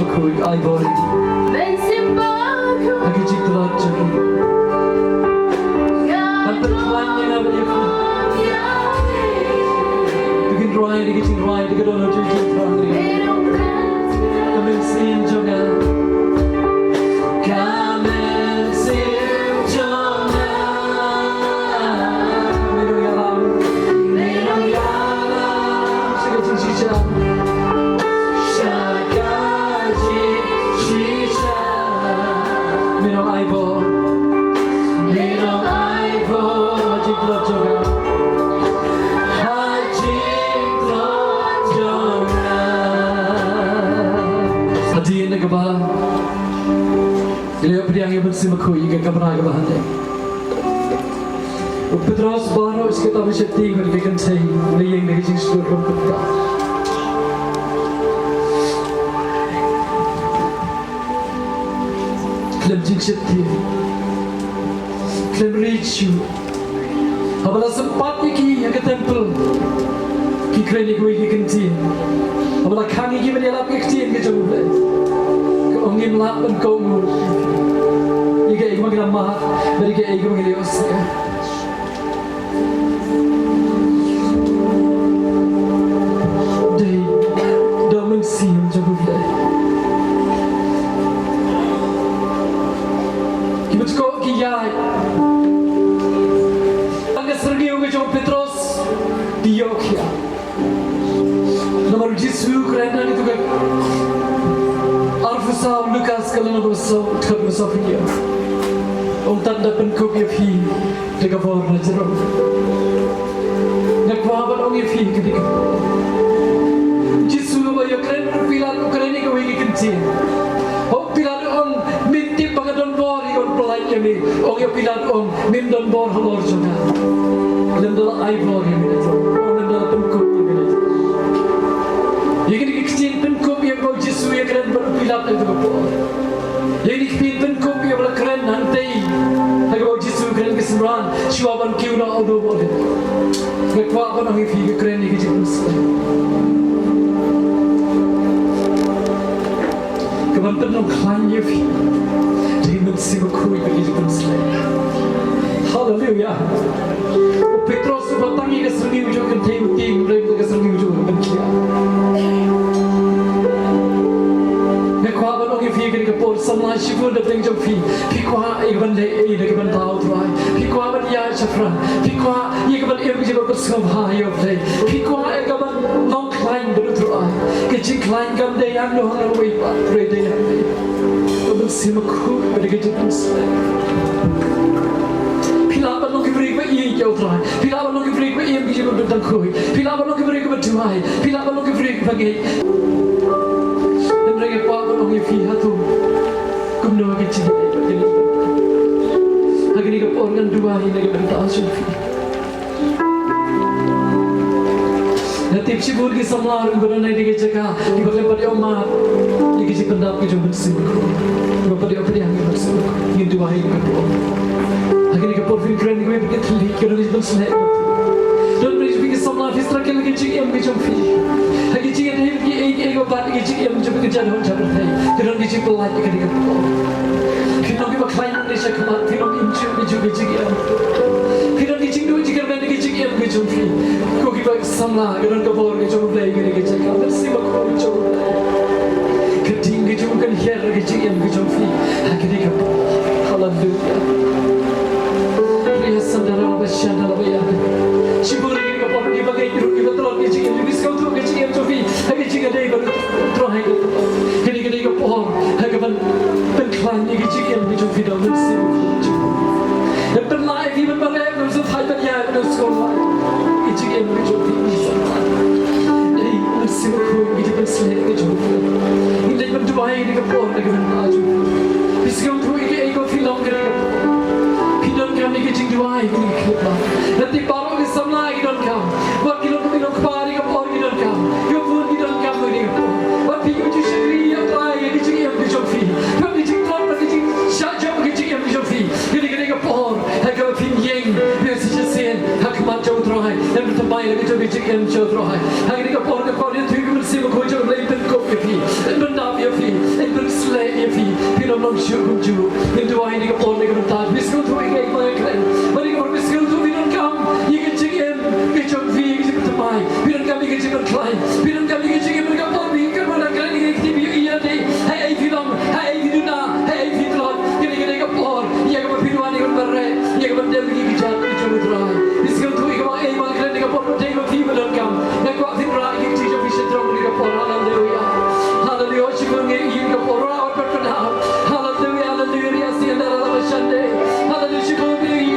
Bakhuid ai boy Mynsiem Bakhuid Hagi Jingtrei jagi Tanpa klan yang apa dia Bikin roy di kecil roy di kedua Jingtrei Mynsiem juga yang Mynsiem Bakhuid ke kamera ke bahan deh. Pedros baru kita mesti tinggal di Jingtrei, ni yang dari Jingtrei berpeta. Klem Jingtrei, klem Richu. Apabila sempat iki yang ke temple, ki klinik wiki kentin. Apabila kami ki menjelap kentin ke jauh deh. Ke ongim lap dan kau mur. Ika ik magna mahat, mereka ik magna osnya. Day, Mynsiem jauh deh. Kita cukup kiai. Angkat sergiu ke jauh Petros Diokia. Nomor Yesus kerana itu kan. Arfusau Lukas kalau nak bersau, tak bersau dia. Ông tanda penkop ya fi, dekat bawah najerom. Nak bawa orang ya fi ketika. Jisu bawa keren pilar keren ini kau ingin kencing. Oh pilar orang minti pangadon bor ikon pelai ni. Oh ya pilar orang mindon bor halor juga. Lendal ai bor yang ini. Oh lendal penkop yang ini. Yang ini kencing penkop yang kau jisu ya keren berpilar itu bor. Yang ini penkop yang berkeren nanti. Kalau Yesus keren kesembuhan, siapa kiu nak audo boleh. Kekuat orang ini keren ni Yesus. Kebantu nak klan ye fi, dia Mynsiem Bakhuid bagi Yesus. Haleluya. Petros bertangi ke sini ujung kenting ting, mereka ke sini ujung benci. Kekuatan orang ini kena kepor sama sifat datang jauh fi. Kekuatan ikan deh, ini keban tahu tuai. Kekuatan ia cakra. Kekuatan ia keban ia bisa bersama hayat deh. Kekuatan keban non klein berutuai. Kecil klein keban deh yang doh orang wipa, reda yang deh. Mynsiem Bakhuid bagi Yesus. Pilaban lo kiberi ke ia jauh tuai. Pilaban lo kiberi ke ia bisa berdang kui. Pilaban lo kiberi ke bertuai. Pilaban lo kiberi ke bagi. Mereka kuat orang yang fihat tu, kumno kecil ini. Lagi ni orang dua ini lagi bentang sufi. Nanti sibuk di samlar orang naik di jaga, di bagian pada umat, di kecil pendap kecil Mynsiem Bakhuid. Pada apa yang Mynsiem Bakhuid ini dua ini kedua. Lagi ni film keren gue bikin teli, kerana di bersih. Dan mereka bikin samlar fistra kali kecil yang kecil fi. Lagi jika dia ego bat lagi yang mencoba kerja dalam jalan ini, kerana dia pelaj ketika itu. Kita kita klien Malaysia kemat, kita mencoba jika, kita dicinggu jika mereka yang mencoba. Kau kita sama, kerana kabur mencoba play ketika jika, Mynsiem Bakhuid mencoba. Keting kita bukan hiar yang mencoba. Ketika itu, haleluya. Riasan dalam bahasa dalam ayat. Sibuk lagi kabur di bagai hidup kita terlalu kecil yang lebih sekau tu kecil yang cofi. Hagi jika dia baru terakhir itu, kini ke pohon, hagi penklan yang kecil yang cofi dalam Mynsiem Bakhuid. Dan pernah ini berbagai maksud hai berjaya dalam sekolah, kecil yang cofi. Jadi Mynsiem Bakhuid kita berselit ke cofi. Ini berdoa ini ke pohon lagi bermaju. Biskau tu ini ego film ke pohon. Kita kami kecil doa ini kita. Nanti baru kita sama kita kau. Buat kita kepari ke pohon kita kau. yang jauh rohai. Hari ini kapal itu Mynsiem Bakhuid jauh lebih terkop ke fi, benda dia fi. dalam long syur kunju yang dua ini ke pon dengan taj biskut tu ingai mereka mari ke biskut tu bidan kam yang kecil ke jom vi ke bertemai bidan kami ke jom berkelai bidan kami ke jom berkapal bikan mana kalian ini kita biar iya deh hai film hai viduna hai vidlot kini kini ke pon yang ke berpiduan dengan berai yang ke berdem ke jat ke jom berterai biskut tu ingai mereka kalian ke pon bertemai ke vi bidan kam yang kau vidra yang jom bisa terang ke pon haleluya haleluya syukur yang ke pon rawat berpenah haleluya haleluya sian dalam syande haleluya syukur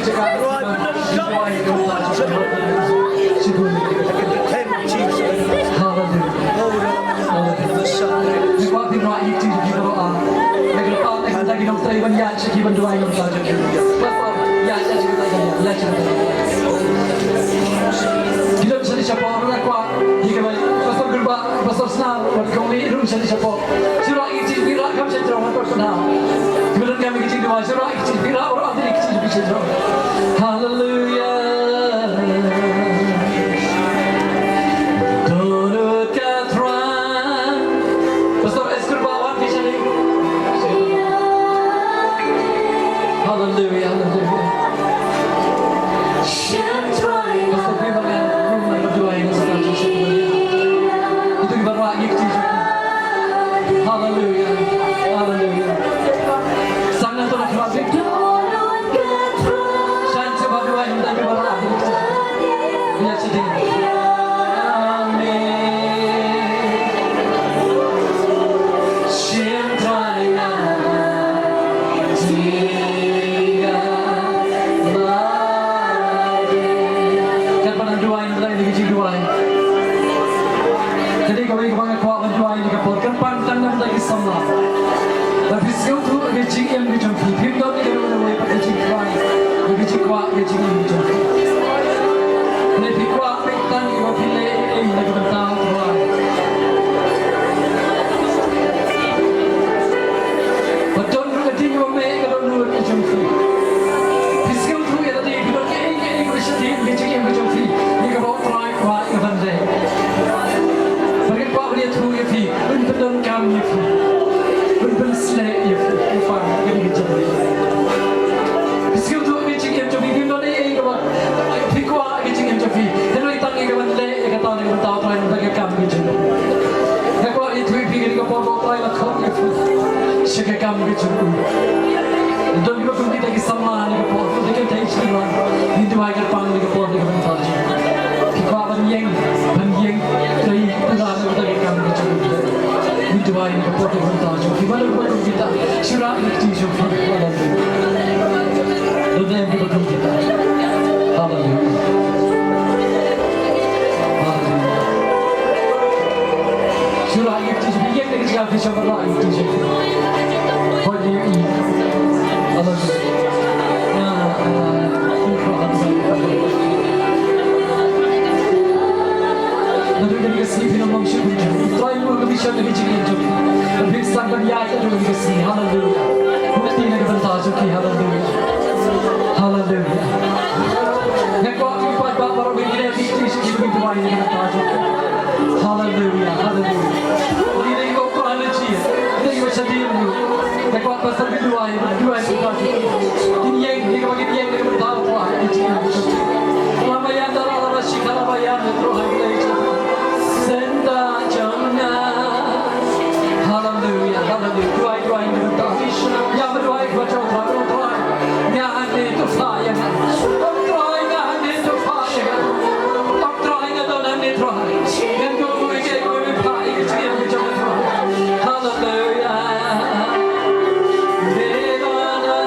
cakap doa yang kita syukur Kuatin doa itu kita doa. Lagi lepas lagi Jingtrei banyak kita doa yang kita jadi. Pasal ya kita ya kita. Kita bisa siapa orang kuat. Jika pasal gerba pasal senang buat kami itu bisa siapa. Surah itu bila kami sedang berkenal. Kemudian kami kita doa surah itu bila orang itu kita bisa doa. Hallelujah. Hallelujah, hallelujah. Pastor Bima kan rumah berdua yang sedang syukur. Itu berdoa gitu. Hallelujah, hallelujah. Sangat terus berdoa. Saya coba doa yang tadi berdoa. Ya sedih. Jadi kami kebanyakan kuat berdoa ini kapolkan pantang dan lagi sama. Tapi sekarang tu gejing yang gejing film dah ni kalau mana boleh pakai Jingtrei, gejing kuat gejing yang gejing. Lebih kuat pantang kalau pilih ini lagi bentang doa. Betul tu gejing yang mana kalau nur gejing film. Sekarang tu ya tadi kalau ini gejing yang gejing film. Ni kalau try kuat yang bandai. Dia tu ya fi, benar kami fi, benar selai ya fi, apa yang kita jadi. Sekarang tu macam yang jadi film ni, kalau fikwa macam yang jadi, kalau kita ni kalau le, kita ni kita tahu try untuk kami jadi. Kalau itu fikir kita perlu try lah kau ya fi, siapa kami jadi. Dan kalau kita lagi sama ni kita perlu kita tahu semua, itu aja pang ni kita perlu kita tahu. Fikwa banyak, dari pelan kita kami jadi. Itu aja kita perlu kita tahu. Kita perlu kita surah itu juga ada. Dan kita perlu kita. Hallelujah. Hallelujah. Surah itu juga yang kita bisa berdoa itu juga. Pada ini. Hallelujah. Dari kesini film manusia kunjung. Try mula bisa dari jingin joki. Lebih sangat ya itu dari kesini. Hallelujah. Mesti nak bentar joki. Hallelujah. Hallelujah. Yang kau lihat bapa orang begini di sini begitu banyak yang bentar joki. Hallelujah. Hallelujah. Ini kau Quran aja. Ini macam dia ni. Yang kau pasal berdua bentar joki. Ini yang bagi dia yang bentar Quran di sini. Lama yang dalam lama sih kalau bayar Tuhan kita. Senda jangan. Hallelujah, hallelujah. Doa yang berdoa. Yang berdoa kepada Tuhan. Yang ada itu fire. Doa yang ada itu fire. Doa yang ada Tuhan. Yang kau boleh fire itu yang berdoa Tuhan. Hallelujah. Devana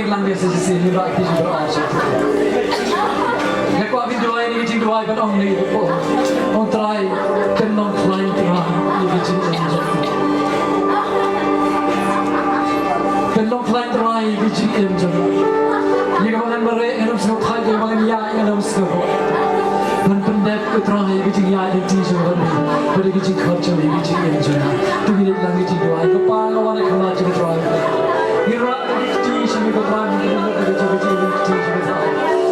lang dia sesi ni ba ki juga asyik. Nak kau video ini jing dua kan ong ni ong try kan ong flying try ni jing kan ong flying try ni jing jing. Ni kau kan merek kan ong semua thai kau kan ya kan ong semua. Kan pendek kau try ni jing ya ni jing semua ni. Pada ni jing kerja ni jing jing. Tu ni lang ni jing dua kau pa kau mana kau nak jing try. Ira ni jing semua kau try ni jing jing jing.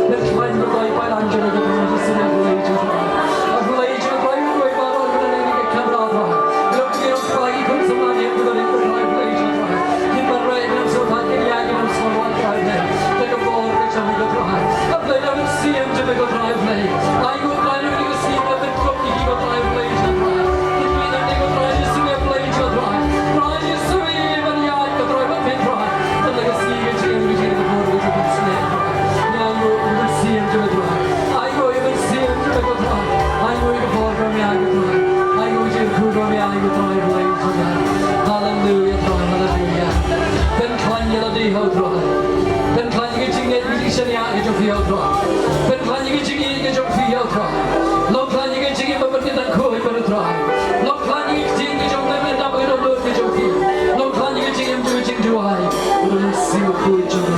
Let's find the right by Angela to the cinema village. A village of life going on in the camera. Look at your flag, put some money into the right village. In the rain, and so that in the agony, so one drive there. Take a ball, which I'm going to drive. I play them and see him to make a drive play. I go blind and you see him at the club, he go drive village and drive. In me, then they go drive, you see me a village or drive. Drive, you see me, even the eye, the drive, a pin drive. Then like a sea, you see him, you see the board, which you can snare. See him to the drive. I go even see him to the drive. I go even for me, I go drive. I go to the for me, I go drive. Hallelujah, drive, hallelujah. Then climb your day, how drive. Then climb your ching, you see ya, you just feel drive. Then climb your ching, you just feel drive. Long climb your ching, but then go over the drive. Long climb your ching, you just never know, you don't know, you just feel. Long climb your ching, you just do I. You don't see what good you do.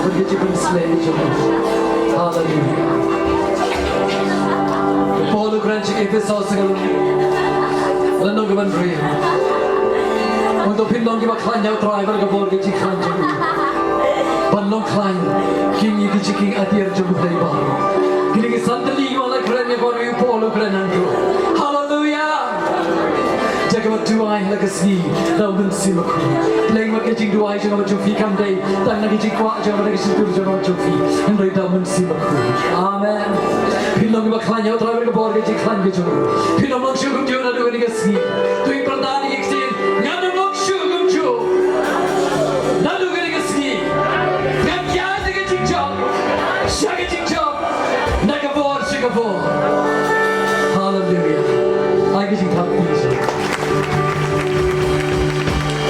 But you can slay you. Hallelujah. Paul Granchi episode segala lalu keban beri. Untuk pindong kita klan jauh driver ke bor kita klan jauh. Pandong klan kini kita king atir jauh dari baru. Kini kita santri malah keren ya bor itu Paul keren antu. Hallelujah. Jaga waktu ay lagasni dalam Mynsiem aku. Lain makin jing dua ay jangan macam fikam day. Tak nak jing kuat jangan lagi sentuh jangan macam fi. Hendak dalam Mynsiem aku. Amen. Pinong kita klan jauh driver ke bor kita klan jauh. Pinong maksud kita jauh nak lagasni. Tu yang pertama iksin. Yang maksud kita jauh. Nak lagasni. Yang yang dengan jing jauh. Siapa jing jauh. Nak ke bor siapa bor. Hallelujah. Ay jing tak bisa.